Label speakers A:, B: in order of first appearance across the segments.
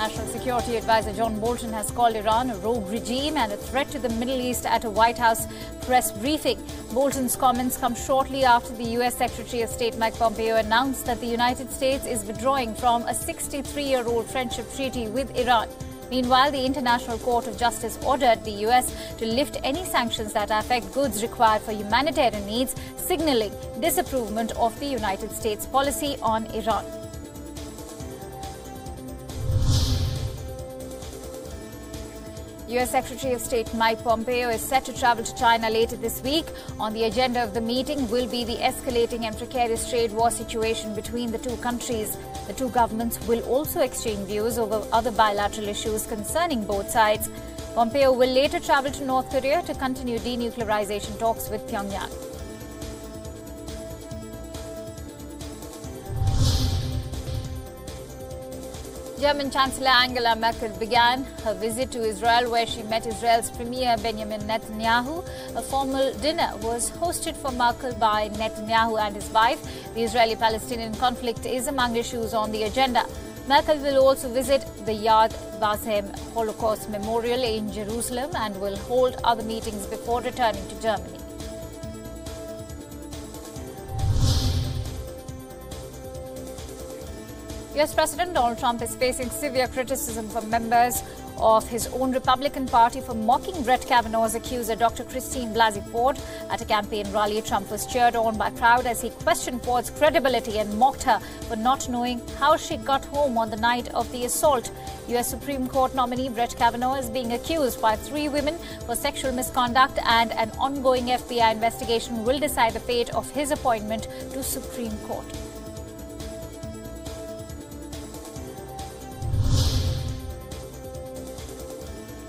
A: National Security Advisor John Bolton has called Iran a rogue regime and a threat to the Middle East at a White House press briefing. Bolton's comments come shortly after the U.S. Secretary of State Mike Pompeo announced that the United States is withdrawing from a 63-year-old friendship treaty with Iran. Meanwhile, the International Court of Justice ordered the U.S. to lift any sanctions that affect goods required for humanitarian needs, signalling disapproval of the United States policy on Iran. U.S. Secretary of State Mike Pompeo is set to travel to China later this week. On the agenda of the meeting will be the escalating and precarious trade war situation between the two countries. The two governments will also exchange views over other bilateral issues concerning both sides. Pompeo will later travel to North Korea to continue denuclearization talks with Pyongyang. German Chancellor Angela Merkel began her visit to Israel, where she met Israel's Premier Benjamin Netanyahu. A formal dinner was hosted for Merkel by Netanyahu and his wife. The Israeli-Palestinian conflict is among issues on the agenda. Merkel will also visit the Yad Vashem Holocaust Memorial in Jerusalem and will hold other meetings before returning to Germany. U.S. President Donald Trump is facing severe criticism from members of his own Republican Party for mocking Brett Kavanaugh's accuser, Dr. Christine Blasey Ford. At a campaign rally, Trump was cheered on by a crowd as he questioned Ford's credibility and mocked her for not knowing how she got home on the night of the assault. U.S. Supreme Court nominee Brett Kavanaugh is being accused by 3 women for sexual misconduct, and an ongoing FBI investigation will decide the fate of his appointment to Supreme Court.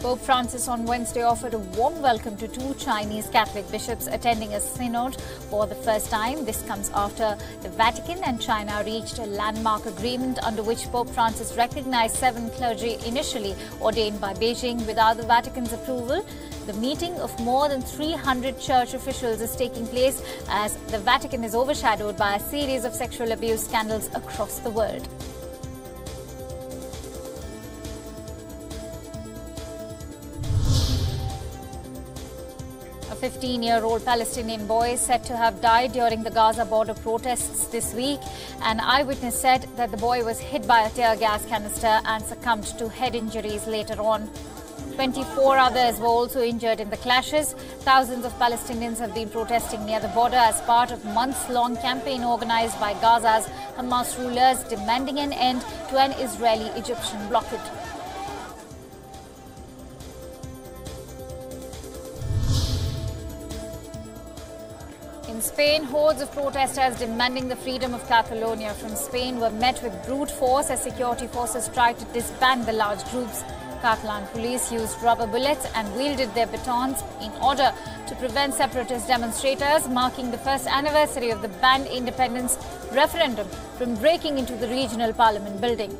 A: Pope Francis on Wednesday offered a warm welcome to 2 Chinese Catholic bishops attending a synod for the first time. This comes after the Vatican and China reached a landmark agreement under which Pope Francis recognized 7 clergy initially ordained by Beijing without the Vatican's approval. The meeting of more than 300 church officials is taking place as the Vatican is overshadowed by a series of sexual abuse scandals across the world. A 15-year-old Palestinian boy is said to have died during the Gaza border protests this week. An eyewitness said that the boy was hit by a tear gas canister and succumbed to head injuries later on. 24 others were also injured in the clashes. Thousands of Palestinians have been protesting near the border as part of a months-long campaign organized by Gaza's Hamas rulers demanding an end to an Israeli-Egyptian blockade. In Spain, hordes of protesters demanding the freedom of Catalonia from Spain were met with brute force as security forces tried to disband the large groups. Catalan police used rubber bullets and wielded their batons in order to prevent separatist demonstrators marking the first anniversary of the banned independence referendum from breaking into the regional parliament building.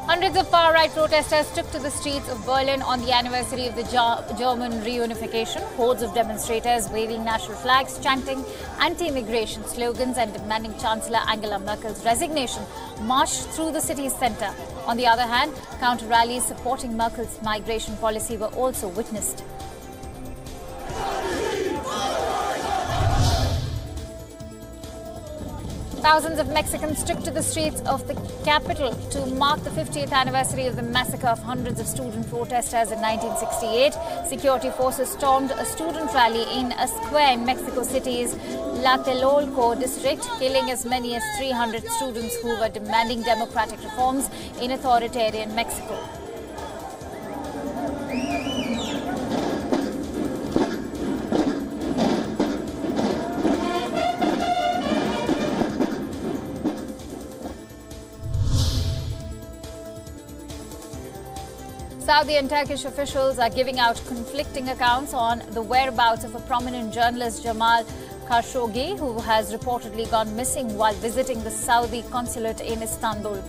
A: Hundreds of far-right protesters took to the streets of Berlin on the anniversary of the German reunification. Hordes of demonstrators waving national flags, chanting anti-immigration slogans and demanding Chancellor Angela Merkel's resignation marched through the city's centre. On the other hand, counter-rallies supporting Merkel's migration policy were also witnessed. Thousands of Mexicans took to the streets of the capital to mark the 50th anniversary of the massacre of hundreds of student protesters in 1968. Security forces stormed a student rally in a square in Mexico City's Tlatelolco district, killing as many as 300 students who were demanding democratic reforms in authoritarian Mexico. Saudi and Turkish officials are giving out conflicting accounts on the whereabouts of a prominent journalist, Jamal Khashoggi, who has reportedly gone missing while visiting the Saudi consulate in Istanbul.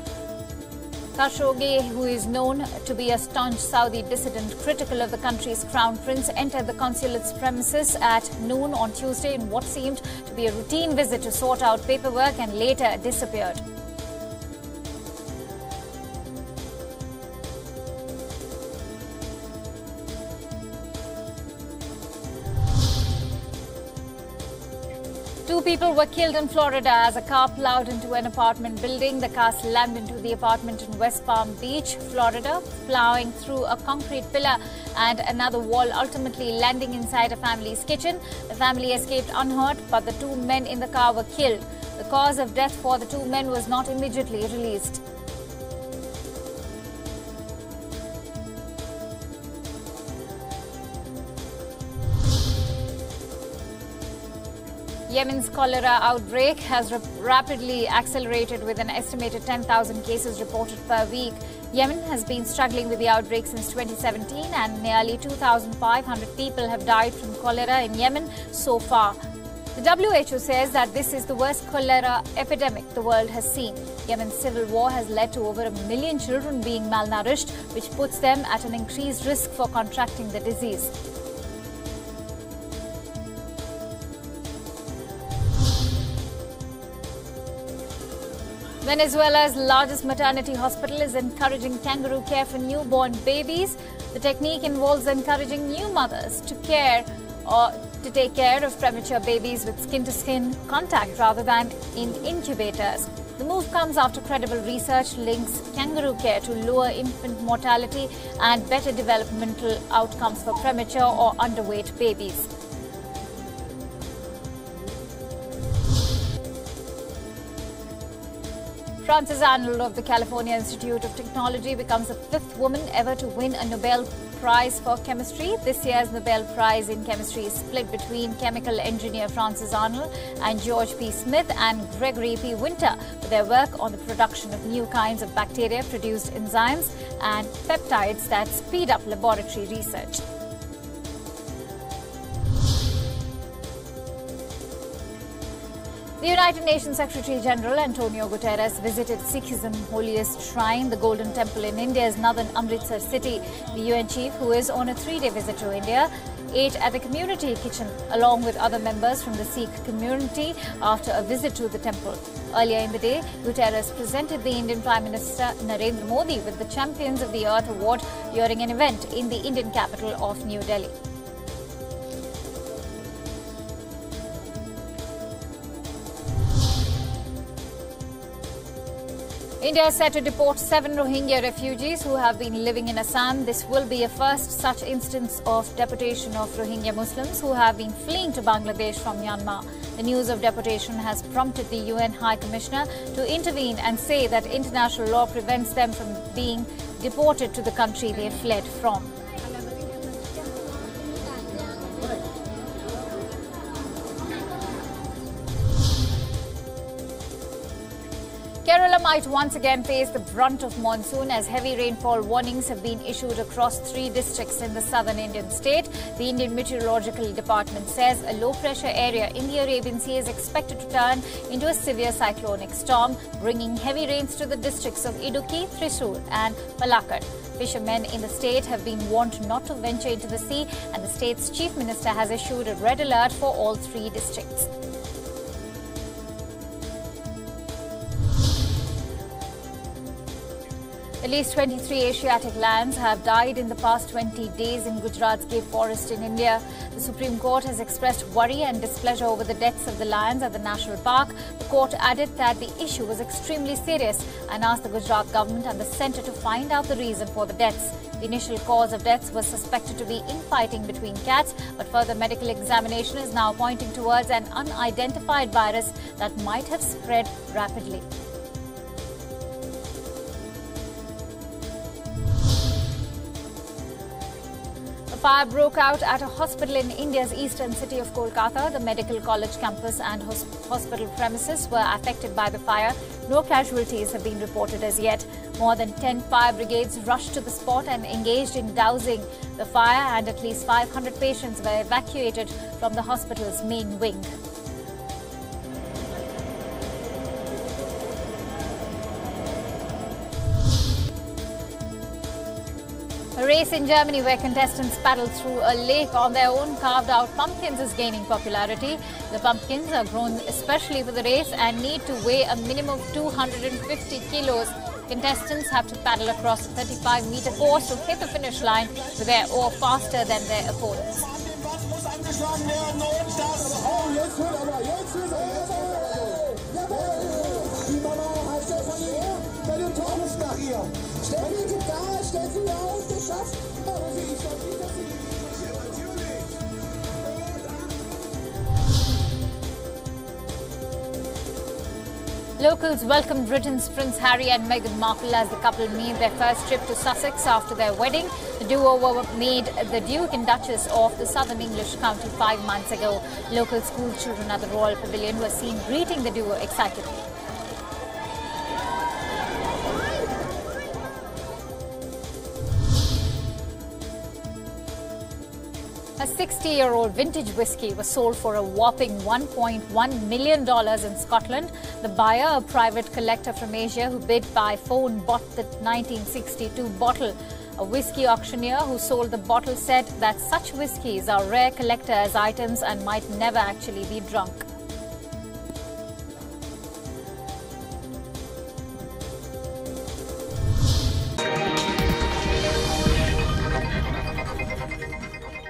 A: Khashoggi, who is known to be a staunch Saudi dissident critical of the country's crown prince, entered the consulate's premises at noon on Tuesday in what seemed to be a routine visit to sort out paperwork and later disappeared. Two people were killed in Florida as a car plowed into an apartment building. The car slammed into the apartment in West Palm Beach, Florida, plowing through a concrete pillar and another wall, ultimately landing inside a family's kitchen. The family escaped unhurt, but the two men in the car were killed. The cause of death for the two men was not immediately released. Yemen's cholera outbreak has rapidly accelerated with an estimated 10,000 cases reported per week. Yemen has been struggling with the outbreak since 2017 and nearly 2,500 people have died from cholera in Yemen so far. The WHO says that this is the worst cholera epidemic the world has seen. Yemen's civil war has led to over 1 million children being malnourished, which puts them at an increased risk for contracting the disease. Venezuela's largest maternity hospital is encouraging kangaroo care for newborn babies. The technique involves encouraging new mothers to take care of premature babies with skin-to-skin contact rather than in incubators. The move comes after credible research links kangaroo care to lower infant mortality and better developmental outcomes for premature or underweight babies. Frances Arnold of the California Institute of Technology becomes the 5th woman ever to win a Nobel Prize for Chemistry. This year's Nobel Prize in Chemistry is split between chemical engineer Frances Arnold and George P. Smith and Gregory P. Winter for their work on the production of new kinds of bacteria-produced enzymes and peptides that speed up laboratory research. The United Nations Secretary-General Antonio Guterres visited Sikhism's holiest shrine, the Golden Temple in India's northern Amritsar city. The UN chief, who is on a 3-day visit to India, ate at the community kitchen along with other members from the Sikh community after a visit to the temple. Earlier in the day, Guterres presented the Indian Prime Minister Narendra Modi with the Champions of the Earth Award during an event in the Indian capital of New Delhi. India is set to deport 7 Rohingya refugees who have been living in Assam. This will be a first such instance of deportation of Rohingya Muslims who have been fleeing to Bangladesh from Myanmar. The news of deportation has prompted the UN High Commissioner to intervene and say that international law prevents them from being deported to the country they fled from. Kerala might once again face the brunt of monsoon as heavy rainfall warnings have been issued across 3 districts in the southern Indian state. The Indian Meteorological Department says a low-pressure area in the Arabian Sea is expected to turn into a severe cyclonic storm, bringing heavy rains to the districts of Idukki, Thrissur and Palakkad. Fishermen in the state have been warned not to venture into the sea, and the state's chief minister has issued a red alert for all 3 districts. At least 23 Asiatic lions have died in the past 20 days in Gujarat's Gir Forest in India. The Supreme Court has expressed worry and displeasure over the deaths of the lions at the national park. The court added that the issue was extremely serious and asked the Gujarat government and the centre to find out the reason for the deaths. The initial cause of deaths was suspected to be infighting between cats, but further medical examination is now pointing towards an unidentified virus that might have spread rapidly. Fire broke out at a hospital in India's eastern city of Kolkata. The medical college campus and hospital premises were affected by the fire. No casualties have been reported as yet. More than 10 fire brigades rushed to the spot and engaged in dousing the fire, and at least 500 patients were evacuated from the hospital's main wing. race in Germany where contestants paddle through a lake on their own carved-out pumpkins is gaining popularity. The pumpkins are grown especially for the race and need to weigh a minimum of 250 kilos. Contestants have to paddle across a 35-meter course to hit the finish line with their oar faster than their opponents. Locals welcomed Britain's Prince Harry and Meghan Markle as the couple made their first trip to Sussex after their wedding. The duo made the Duke and Duchess of the southern English county 5 months ago. Local school children at the Royal Pavilion were seen greeting the duo excitedly. A 60-year-old vintage whiskey was sold for a whopping $1.1 million in Scotland. The buyer, a private collector from Asia who bid by phone, bought the 1962 bottle. A whiskey auctioneer who sold the bottle said that such whiskies are rare collector's items and might never actually be drunk.